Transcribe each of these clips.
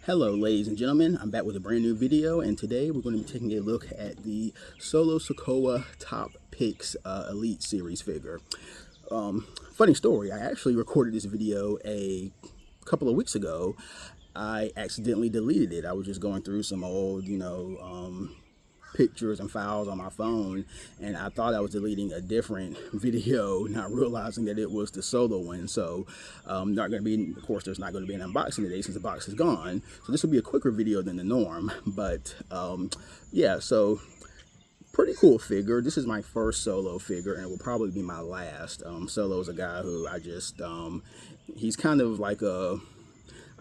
Hello ladies and gentlemen, I'm back with a brand new video, and today we're going to be taking a look at the Solo Sikoa Top Picks Elite Series figure. Funny story, I actually recorded this video a couple of weeks ago. I accidentally deleted it. I was just going through some old, pictures and files on my phone, and I thought I was deleting a different video, not realizing that it was the Solo one. So not going to be, of course, there's not going to be an unboxing today since the box is gone, so this will be a quicker video than the norm. But yeah, so pretty cool figure. This is my first Solo figure, and it will probably be my last. Solo is a guy who I just he's kind of like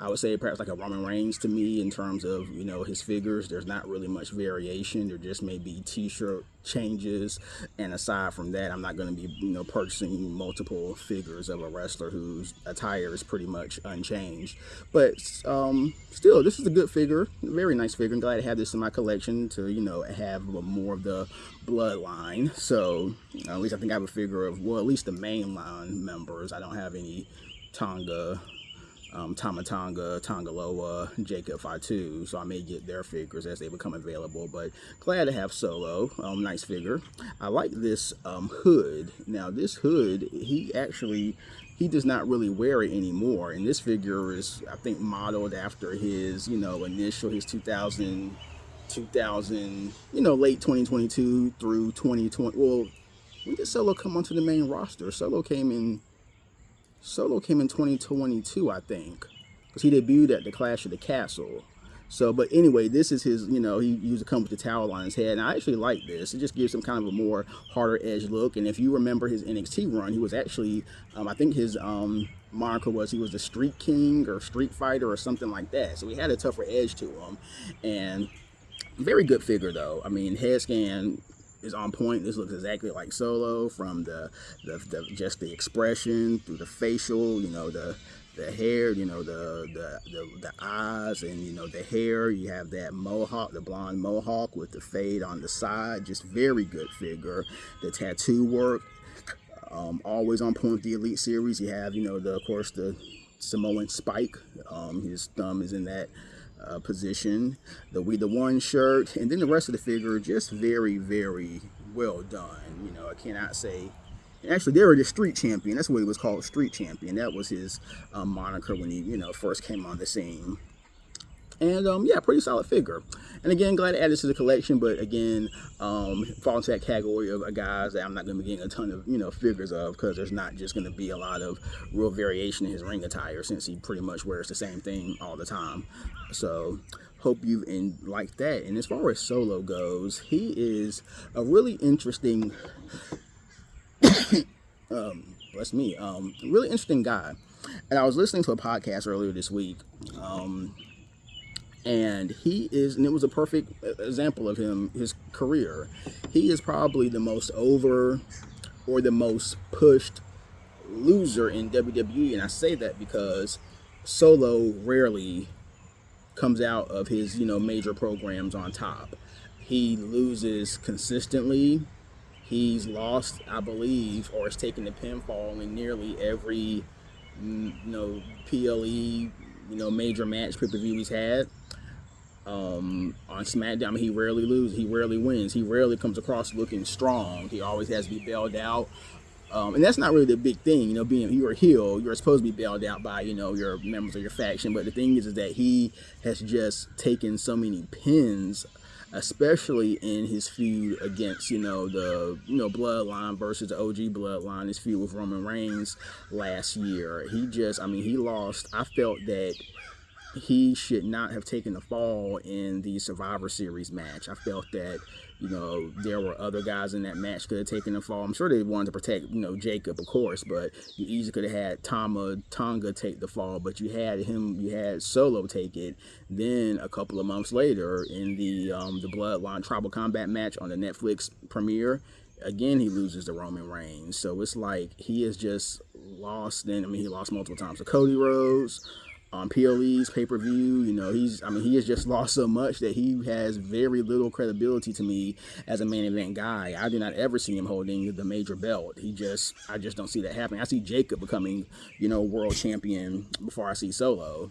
I would say perhaps like a Roman Reigns to me in terms of, his figures. There's not really much variation. There just may be t-shirt changes. And aside from that, I'm not going to be, purchasing multiple figures of a wrestler whose attire is pretty much unchanged. But still, this is a good figure. A very nice figure. I'm glad to have this in my collection to, have more of the bloodline. So at least I think I have a figure of, well, at least the mainline members. I don't have any Tonga, Tamatonga, Tongaloa, Jacob Fatu, so I may get their figures as they become available. But glad to have Solo. Nice figure. I like this hood. Now this hood, he does not really wear it anymore, and this figure is, I think, modeled after his his 2000 late 2022 through 2020. Well, when did Solo come onto the main roster? Solo came in 2022, I think, because he debuted at the Clash of the Castle. So, but anyway, this is his, he used to come with the towel on his head, and I actually like this. It just gives him kind of a more harder edge look. And if you remember his NXT run, he was actually, I think his moniker was he was the Street King or Street Fighter or something like that. So he had a tougher edge to him, and very good figure though. I mean, head scan is on point. This looks exactly like Solo, from the just the expression through the facial, the hair, the eyes, and the hair. You have that mohawk, the blonde mohawk with the fade on the side. Just very good figure. The tattoo work, always on point with the Elite series. You have of course the Samoan spike. His thumb is in that position. The We the One shirt, and then the rest of the figure just very, very well done. I cannot say. Actually, they were the Street Champion. That's what he was called, Street Champion. That was his moniker when he first came on the scene. And yeah, pretty solid figure. And again, glad to add this to the collection. But again, fall into that category of guys that I'm not going to be getting a ton of figures of, because there's not just going to be a lot of real variation in his ring attire, since he pretty much wears the same thing all the time. So hope you like that. And as far as Solo goes, he is a really interesting bless me, really interesting guy. And I was listening to a podcast earlier this week, and it was a perfect example of his career. He is probably the most over or the most pushed loser in WWE, and I say that because Solo rarely comes out of his major programs on top. He loses consistently. He's lost, I believe, or has taken the pinfall in nearly every PLE major match pay-per-view he's had. On SmackDown, he rarely loses, he rarely wins, he rarely comes across looking strong. He always has to be bailed out. And that's not really the big thing, being you're a heel, you're supposed to be bailed out by, your members of your faction. But the thing is that he has just taken so many pins, especially in his feud against, the Bloodline versus the OG Bloodline, his feud with Roman Reigns last year. He lost. I felt that he should not have taken the fall in the Survivor Series match. I felt that, there were other guys in that match could have taken the fall. I'm sure they wanted to protect, Jacob, of course, but you easily could have had Tonga take the fall, but you had Solo take it. Then a couple of months later, in the Bloodline Tribal Combat match on the Netflix premiere, again he loses to Roman Reigns. So it's like he has just lost. He lost multiple times to Cody Rhodes on PLE's pay-per-view. He has just lost so much that he has very little credibility to me as a main event guy. I do not ever see him holding the major belt. I just don't see that happening. I see Jacob becoming, world champion before I see Solo.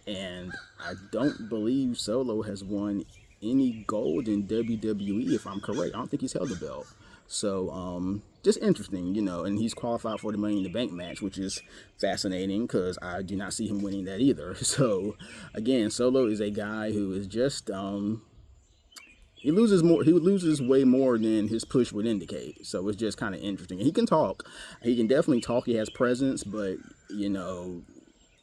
And I don't believe Solo has won any gold in WWE, if I'm correct. I don't think he's held the belt. So, just interesting, you know, and he's qualified for the Money in the Bank match, which is fascinating because I do not see him winning that either. So, again, Solo is a guy who is just, he loses more. He loses way more than his push would indicate. So it's just kind of interesting. And he can talk. He can definitely talk. He has presence, but you know,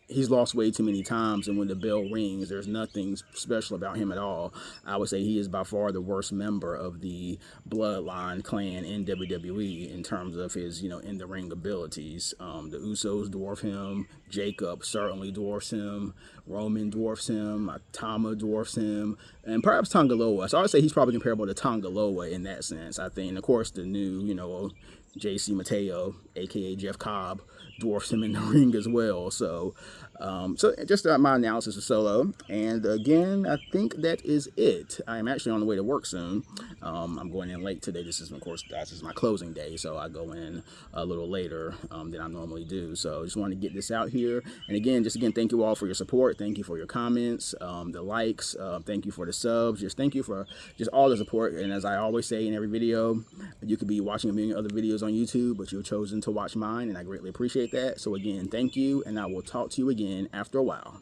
he's lost way too many times, and when the bell rings, there's nothing special about him at all. I would say he is by far the worst member of the Bloodline clan in WWE in terms of his, you know, in the ring abilities. The Usos dwarf him. Jacob certainly dwarfs him. Roman dwarfs him. Tama dwarfs him, and perhaps Tongaloa. So I would say he's probably comparable to Tongaloa in that sense. I think, and of course, the new, you know, JC Mateo, aka Jeff Cobb, dwarfs him in the ring as well. So, so just my analysis of Solo. And again, I think that is it. I am actually on the way to work soon. I'm going in late today. This is, of course, this is my closing day, so I go in a little later than I normally do. So just wanted to get this out here. And again, thank you all for your support. Thank you for your comments, the likes. Thank you for the subs. Just thank you for just all the support. And as I always say in every video, you could be watching a million other videos on YouTube, but you've chosen to watch mine, and I greatly appreciate that. So again, thank you, and I will talk to you again after a while.